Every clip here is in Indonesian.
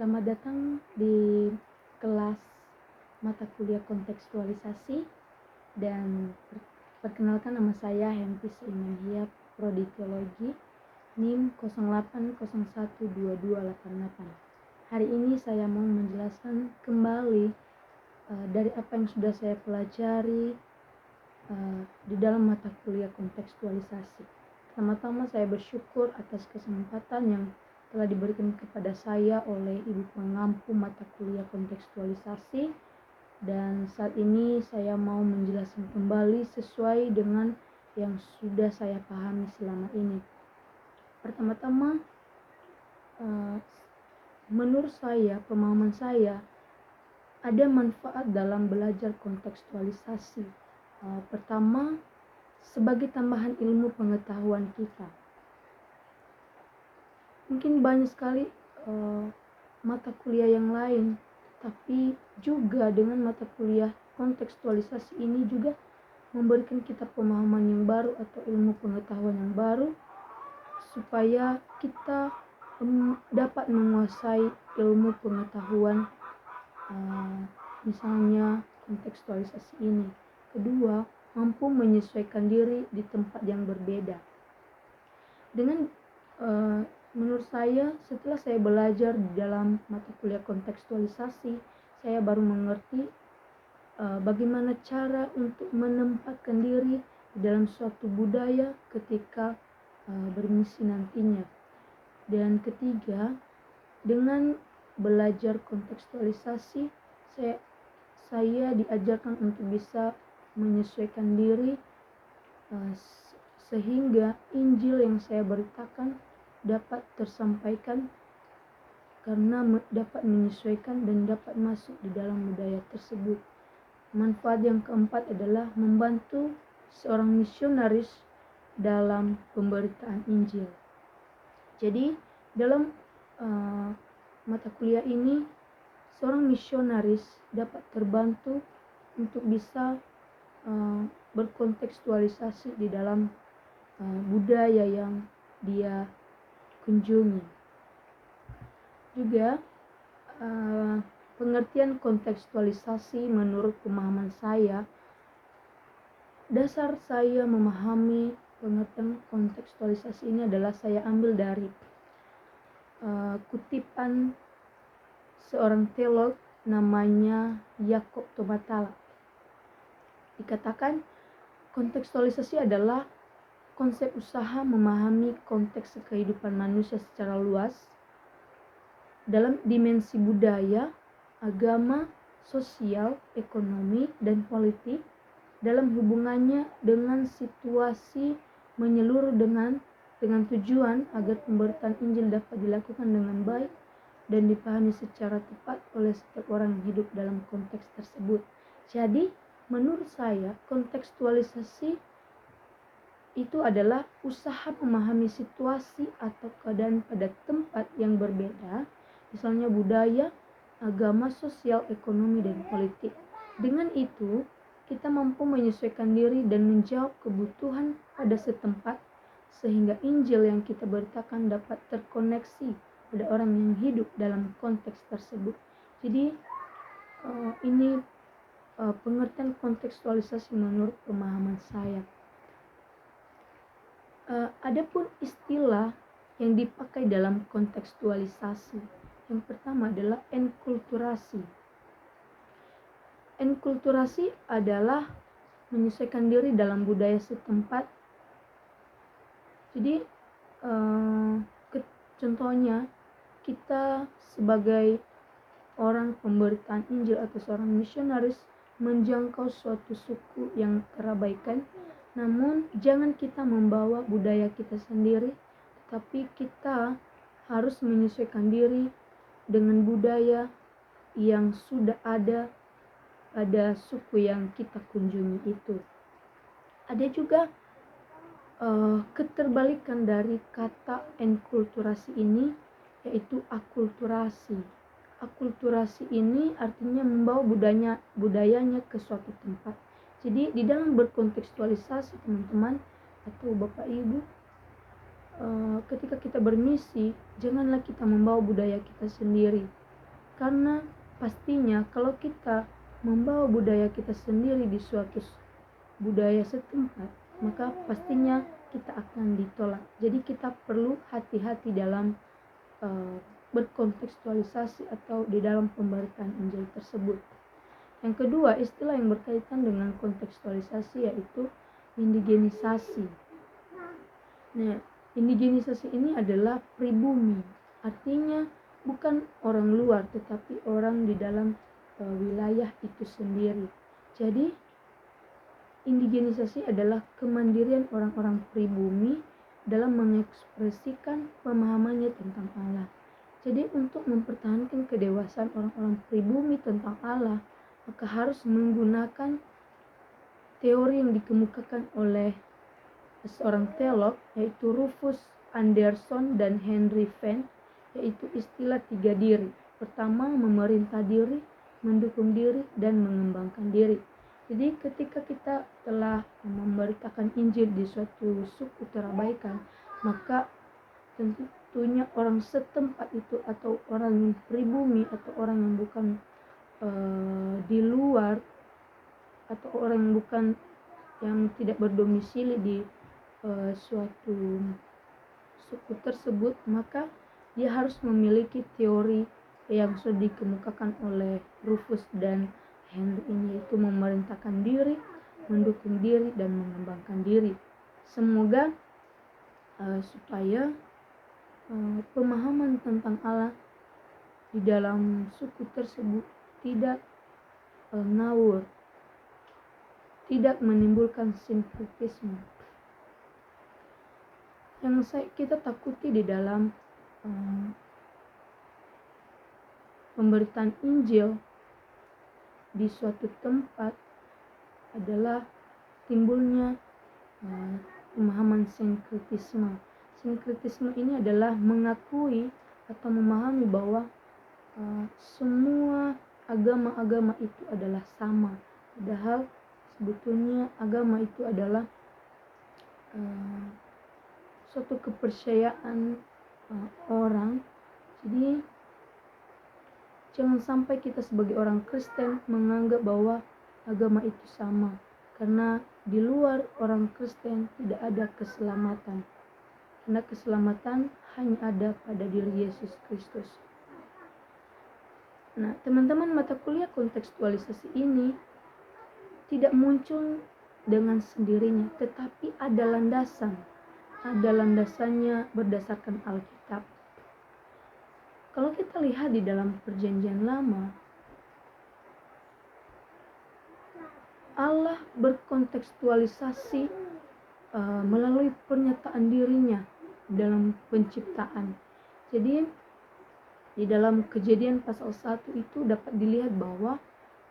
Selamat datang di kelas mata kuliah kontekstualisasi dan perkenalkan, nama saya Hempis Imanhia, Prodi Teologi, NIM 08012288. Hari ini saya mau menjelaskan kembali dari apa yang sudah saya pelajari di dalam mata kuliah kontekstualisasi. Pertama-tama saya bersyukur atas kesempatan yang telah diberikan kepada saya oleh Ibu Pengampu mata kuliah kontekstualisasi, dan saat ini saya mau menjelaskan kembali sesuai dengan yang sudah saya pahami selama ini. Pertama-tama, menurut saya, pemahaman saya, ada manfaat dalam belajar kontekstualisasi. Pertama, sebagai tambahan ilmu pengetahuan kita. Mungkin banyak sekali mata kuliah yang lain, tapi juga dengan mata kuliah kontekstualisasi ini juga memberikan kita pemahaman yang baru atau ilmu pengetahuan yang baru, supaya kita dapat menguasai ilmu pengetahuan misalnya kontekstualisasi ini. Kedua, mampu menyesuaikan diri di tempat yang berbeda. Dengan menurut saya, setelah saya belajar di dalam mata kuliah kontekstualisasi, saya baru mengerti bagaimana cara untuk menempatkan diri di dalam suatu budaya ketika bermisi nantinya. Dan ketiga, dengan belajar kontekstualisasi, saya diajarkan untuk bisa menyesuaikan diri sehingga Injil yang saya beritakan dapat tersampaikan, karena dapat menyesuaikan dan dapat masuk di dalam budaya tersebut. Manfaat yang keempat adalah membantu seorang misionaris dalam pemberitaan Injil. Jadi dalam mata kuliah ini, seorang misionaris dapat terbantu untuk bisa berkontekstualisasi di dalam budaya yang dia kunjungi. Juga pengertian kontekstualisasi menurut pemahaman saya, dasar saya memahami pengertian kontekstualisasi ini adalah saya ambil dari kutipan seorang teolog namanya Yakob Tomatala. Dikatakan kontekstualisasi adalah konsep usaha memahami konteks kehidupan manusia secara luas dalam dimensi budaya, agama, sosial, ekonomi, dan politik, dalam hubungannya dengan situasi menyeluruh dengan tujuan agar pemberitaan Injil dapat dilakukan dengan baik dan dipahami secara tepat oleh setiap orang yang hidup dalam konteks tersebut. Jadi, menurut saya, kontekstualisasi itu adalah usaha memahami situasi atau keadaan pada tempat yang berbeda, misalnya budaya, agama, sosial, ekonomi, dan politik. Dengan itu, kita mampu menyesuaikan diri dan menjawab kebutuhan pada setempat, sehingga Injil yang kita beritakan dapat terkoneksi pada orang yang hidup dalam konteks tersebut. Jadi ini pengertian kontekstualisasi menurut pemahaman saya. Adapun istilah yang dipakai dalam kontekstualisasi, yang pertama adalah enkulturasi. Enkulturasi adalah menyesuaikan diri dalam budaya setempat. Jadi contohnya, kita sebagai orang pemberitaan Injil atau seorang misionaris menjangkau suatu suku yang terabaikan, namun jangan kita membawa budaya kita sendiri, tetapi kita harus menyesuaikan diri dengan budaya yang sudah ada pada suku yang kita kunjungi itu. Ada juga keterbalikan dari kata enkulturasi ini, yaitu akulturasi. Akulturasi ini artinya membawa budayanya ke suatu tempat. Jadi di dalam berkontekstualisasi, teman-teman atau Bapak Ibu, ketika kita bermisi, janganlah kita membawa budaya kita sendiri, Karena pastinya kalau kita membawa budaya kita sendiri di suatu budaya setempat, maka pastinya kita akan ditolak. Jadi kita perlu hati-hati dalam berkontekstualisasi atau di dalam pemberitaan Injil tersebut. Yang kedua, istilah yang berkaitan dengan kontekstualisasi yaitu indigenisasi. Nah, indigenisasi ini adalah pribumi, artinya bukan orang luar tetapi orang di dalam wilayah itu sendiri. Jadi indigenisasi adalah kemandirian orang-orang pribumi dalam mengekspresikan pemahamannya tentang Allah. Jadi untuk mempertahankan kedewasaan orang-orang pribumi tentang Allah, maka harus menggunakan teori yang dikemukakan oleh seorang teolog yaitu Rufus Anderson dan Henry Venn, yaitu istilah 3 diri. Pertama, memerintah diri, mendukung diri, dan mengembangkan diri. Jadi ketika kita telah memberitakan Injil di suatu suku terabaikan, maka tentunya orang setempat itu atau orang yang pribumi atau orang yang bukan di luar atau orang yang bukan yang tidak berdomisili di suatu suku tersebut, maka dia harus memiliki teori yang sudah dikemukakan oleh Rufus dan Henry ini, yaitu memerintahkan diri, mendukung diri, dan mengembangkan diri. Semoga supaya pemahaman tentang Allah di dalam suku tersebut tidak ngawur, tidak menimbulkan sinkretisme. Yang kita takuti di dalam pemberitaan Injil di suatu tempat adalah timbulnya pemahaman sinkretisme. Sinkretisme ini adalah mengakui atau memahami bahwa semua agama-agama itu adalah sama, padahal sebetulnya agama itu adalah suatu kepercayaan orang. Jadi jangan sampai kita sebagai orang Kristen menganggap bahwa agama itu sama, karena di luar orang Kristen tidak ada keselamatan, karena keselamatan hanya ada pada diri Yesus Kristus. Nah, teman-teman, mata kuliah kontekstualisasi ini tidak muncul dengan sendirinya, tetapi ada landasannya berdasarkan Alkitab. Kalau kita lihat di dalam Perjanjian Lama, Allah berkontekstualisasi melalui pernyataan dirinya dalam penciptaan. Jadi di dalam Kejadian pasal 1 itu dapat dilihat bahwa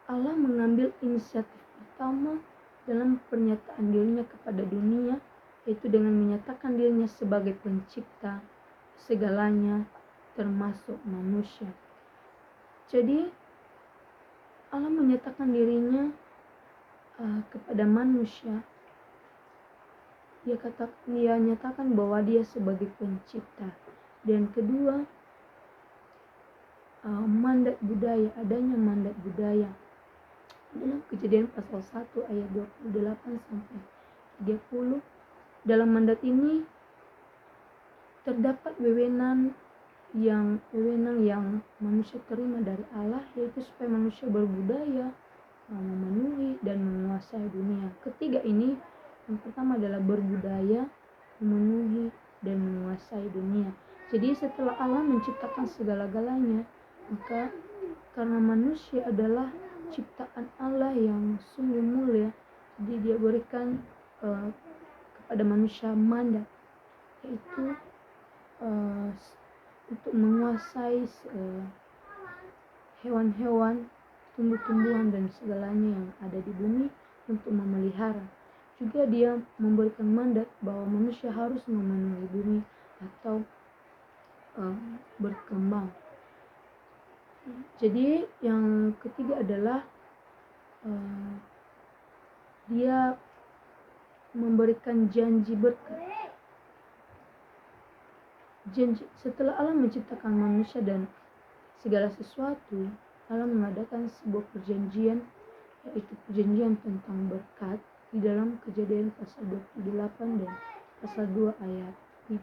Allah mengambil inisiatif pertama dalam pernyataan dirinya kepada dunia, yaitu dengan menyatakan dirinya sebagai pencipta segalanya termasuk manusia. Jadi Allah menyatakan dirinya kepada manusia. Dia nyatakan bahwa dia sebagai pencipta. Dan kedua, mandat budaya, adanya mandat budaya. Dalam Kejadian pasal 1 ayat 28 sampai 30, dalam mandat ini terdapat wewenang yang manusia terima dari Allah, yaitu supaya manusia berbudaya, memenuhi dan menguasai dunia. Ketiga ini, yang pertama adalah berbudaya, memenuhi dan menguasai dunia. Jadi setelah Allah menciptakan segala-galanya, maka karena manusia adalah ciptaan Allah yang sungguh mulia, jadi dia berikan kepada manusia mandat, yaitu untuk menguasai hewan-hewan, tumbuh-tumbuhan dan segalanya yang ada di bumi, untuk memelihara. Juga dia memberikan mandat bahwa manusia harus memenuhi bumi atau berkembang. Jadi yang ketiga adalah dia memberikan janji berkat. Janji setelah Allah menciptakan manusia dan segala sesuatu, Allah mengadakan sebuah perjanjian, yaitu perjanjian tentang berkat di dalam Kejadian pasal 28 dan pasal 2 ayat 3.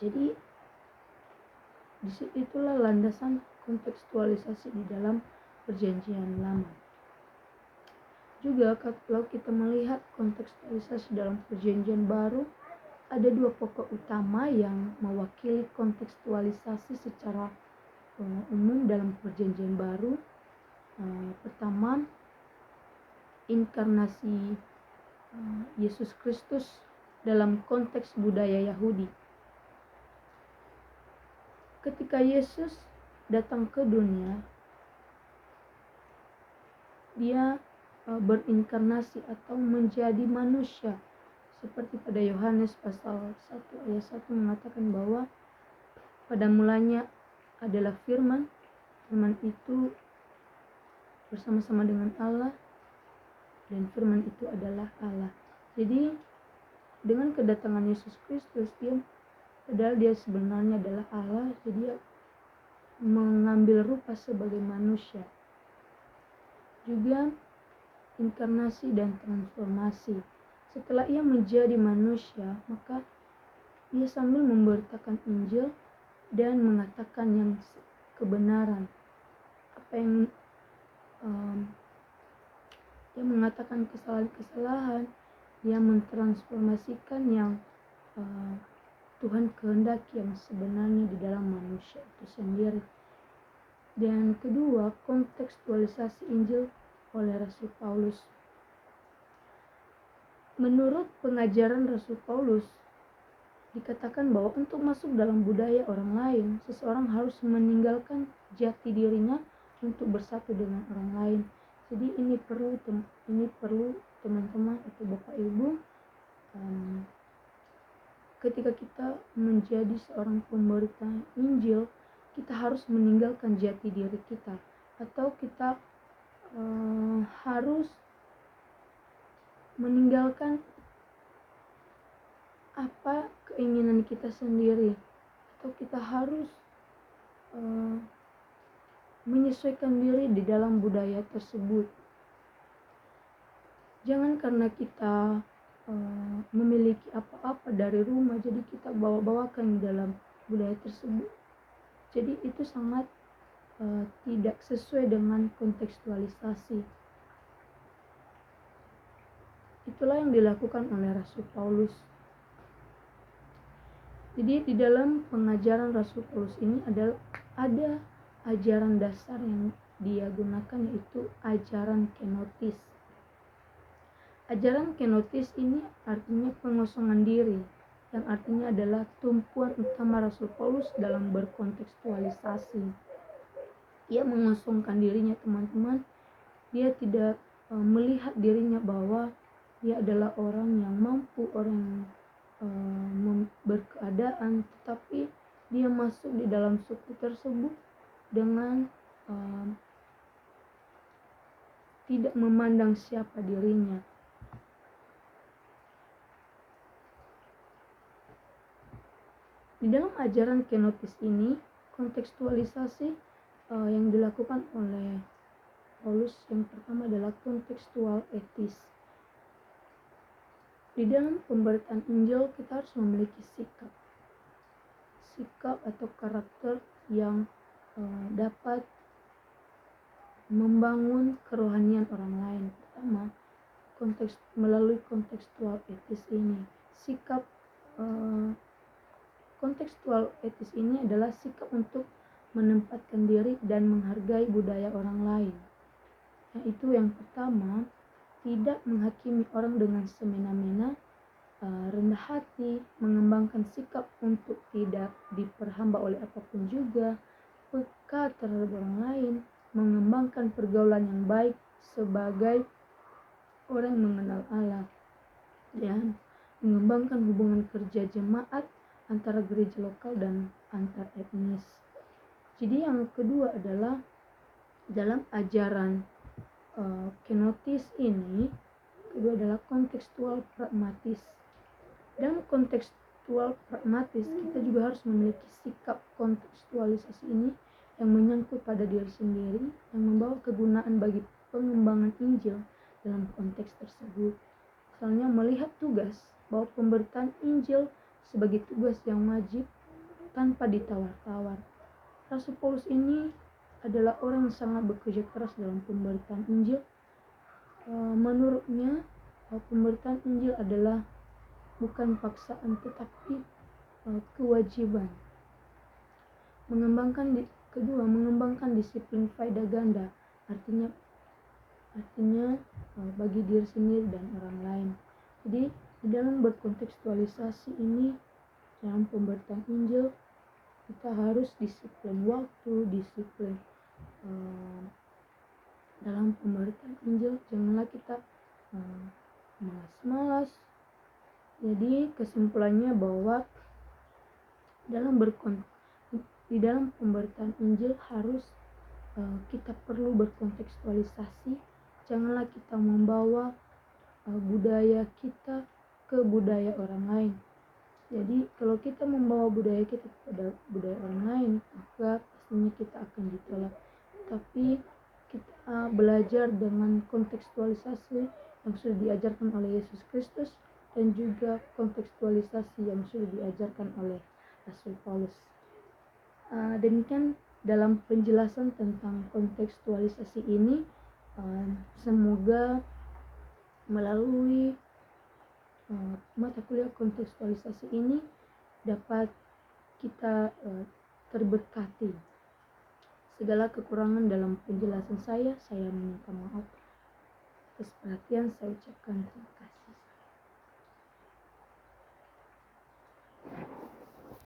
Jadi disitulah landasan kontekstualisasi di dalam perjanjian lama. Juga kalau kita melihat kontekstualisasi dalam perjanjian baru, ada dua pokok utama yang mewakili kontekstualisasi secara umum dalam perjanjian baru. Pertama, inkarnasi Yesus Kristus dalam konteks budaya Yahudi. Ketika Yesus datang ke dunia, dia berinkarnasi atau menjadi manusia, seperti pada Yohanes pasal 1 ayat 1 mengatakan bahwa pada mulanya adalah firman, firman itu bersama-sama dengan Allah, dan firman itu adalah Allah. Jadi dengan kedatangan Yesus Kristus, padahal dia sebenarnya adalah Allah, jadi dia mengambil rupa sebagai manusia. Juga inkarnasi dan transformasi. Setelah ia menjadi manusia, maka ia sambil memberitakan Injil dan mengatakan yang kebenaran. Apa yang dia mengatakan kesalahan-kesalahan, dia mentransformasikan yang Tuhan kehendaki yang sebenarnya di dalam manusia itu sendiri. Dan kedua, kontekstualisasi Injil oleh Rasul Paulus. Menurut pengajaran Rasul Paulus, dikatakan bahwa untuk masuk dalam budaya orang lain, seseorang harus meninggalkan jati dirinya untuk bersatu dengan orang lain. Jadi ini perlu teman-teman atau Bapak Ibu, ketika kita menjadi seorang pemberita Injil, kita harus meninggalkan jati diri kita, atau kita harus meninggalkan apa keinginan kita sendiri, atau kita harus menyesuaikan diri di dalam budaya tersebut. Jangan karena kita memiliki apa-apa dari rumah, jadi kita bawa-bawakan dalam budaya tersebut. Jadi itu sangat tidak sesuai dengan kontekstualisasi. Itulah yang dilakukan oleh Rasul Paulus. Jadi di dalam pengajaran Rasul Paulus ini ada ajaran dasar yang dia gunakan, yaitu ajaran kenotis. Ajaran kenotis ini artinya pengosongan diri, yang artinya adalah tumpuan utama Rasul Paulus dalam berkontekstualisasi. Ia mengosongkan dirinya, teman-teman. Dia tidak melihat dirinya bahwa dia adalah orang yang mampu, orang yang berkeadaan, tetapi dia masuk di dalam suku tersebut dengan tidak memandang siapa dirinya. Di dalam ajaran kenotis ini, kontekstualisasi yang dilakukan oleh Paulus yang pertama adalah kontekstual etis. Di dalam pemberitaan Injil kita harus memiliki sikap atau karakter yang dapat membangun kerohanian orang lain. Pertama, melalui kontekstual etis ini, sikap kontekstual etis ini adalah sikap untuk menempatkan diri dan menghargai budaya orang lain. Yaitu yang pertama, tidak menghakimi orang dengan semena-mena, rendah hati, mengembangkan sikap untuk tidak diperhamba oleh apapun juga, peka terhadap orang lain, mengembangkan pergaulan yang baik sebagai orang yang mengenal Allah, dan mengembangkan hubungan kerja jemaat antara gereja lokal dan antar etnis. Jadi yang kedua adalah dalam ajaran kenotis ini, kedua adalah kontekstual pragmatis. Dalam konteks kontekstual pragmatis, kita juga harus memiliki sikap kontekstualisasi ini yang menyangkut pada diri sendiri, yang membawa kegunaan bagi pengembangan Injil dalam konteks tersebut. Misalnya melihat tugas bahwa pemberitaan Injil sebagai tugas yang wajib tanpa ditawar-tawar. Rasul Paulus ini adalah orang yang sangat bekerja keras dalam pemberitaan Injil. Menurutnya, pemberitaan Injil adalah bukan paksaan tetapi kewajiban. Mengembangkan disiplin faedah ganda, artinya bagi diri sendiri dan orang lain. Jadi di dalam berkontekstualisasi ini, dalam pemberitaan Injil, kita harus disiplin waktu, disiplin dalam pemberitaan Injil. Janganlah kita malas-malas. Jadi kesimpulannya bahwa di dalam pemberitaan Injil harus kita perlu berkontekstualisasi. Janganlah kita membawa budaya kita ke budaya orang lain. Jadi kalau kita membawa budaya kita kepada budaya orang lain, maka pastinya kita akan ditolak. Tapi kita belajar dengan kontekstualisasi yang sudah diajarkan oleh Yesus Kristus dan juga kontekstualisasi yang sudah diajarkan oleh Rasul Paulus. Demikian dalam penjelasan tentang kontekstualisasi ini. Semoga melalui mata kuliah kontekstualisasi ini dapat kita terberkati. Segala kekurangan dalam penjelasan saya minta maaf. Atas perhatian saya ucapkan terima kasih.